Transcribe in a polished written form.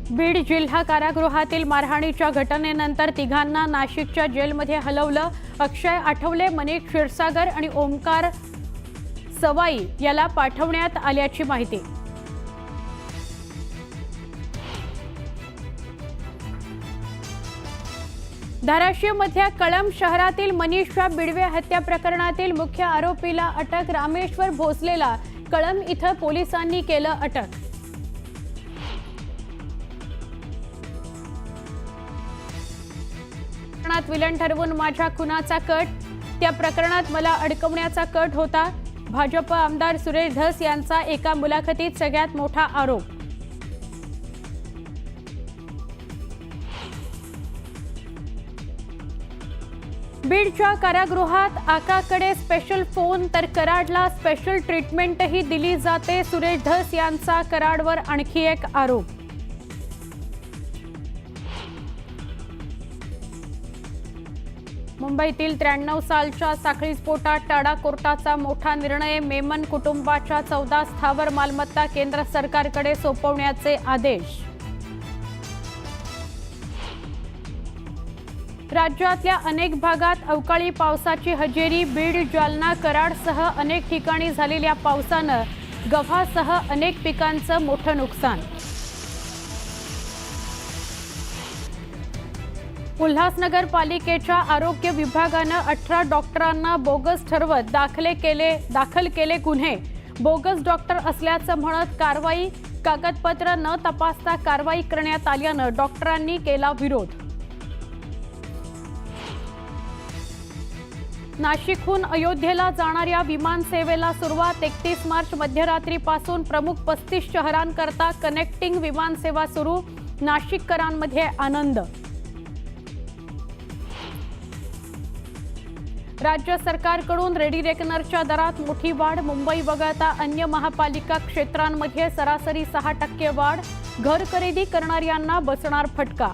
बीड जिल्हा कारागृहातील मारहाणीच्या घटनेनंतर तिघांना नाशिकच्या जेलमध्ये हलवलं। अक्षय आठवले, मनीष क्षीरसागर आणि ओमकार सवाई याला पाठवण्यात आल्याची माहिती। धाराशिवमधल्या कळंब शहरातील मनीषा बिडवे हत्या प्रकरणातील मुख्य आरोपीला अटक। रामेश्वर भोसलेला कळंब इथं पोलिसांनी केलं अटक। विलन ठरवून माझ्या खुनाचा कट, त्या प्रकरणात मला अडकवण्याचा कट होता। भाजप आमदार सुरेश धस यांचा एका मुलाखतीत सगळ्यात मोठा आरोप। बीडच्या कारागृहात आकाकडे स्पेशल फोन तर कराडला स्पेशल ट्रीटमेंटही दिली जाते। सुरेश धस यांचा कराडवर आणखी एक आरोप। मुंबईतील 93 सालच्या साखळी स्फोटात टाडा कोर्टाचा मोठा निर्णय। मेमन कुटुंबाच्या 14 स्थावर मालमत्ता केंद्र सरकारकडे सोपवण्याचे आदेश। राज्यातल्या अनेक भागात अवकाळी पावसाची हजेरी। बीड, जालना, कराडसह अनेक ठिकाणी झालेल्या पावसानं गव्हासह अनेक पिकांचं मोठं नुकसान। उल्हासनगर पालिकेच्या आरोग्य विभागानं 18 डॉक्टरांना बोगस ठरवत दाखल केले गुन्हे। बोगस डॉक्टर असल्याचं म्हणत कारवाई, कागदपत्र न तपासता कारवाई करण्यात आल्यानं डॉक्टरांनी केला विरोध। नाशिकहून अयोध्येला जाणाऱ्या विमान सेवेला सुरुवात। 31 मार्च मध्यरात्रीपासून प्रमुख 35 शहरांकरता कनेक्टिंग विमान सेवा सुरू। नाशिककरांमध्ये आनंद। राज्य सरकारकडून रेडी रेकनरच्या दरात मोठी वाढ। मुंबई वगळता अन्य महापालिका क्षेत्रांमध्ये सरासरी 6% वाढ। घर खरेदी करणाऱ्यांना बसणार फटका।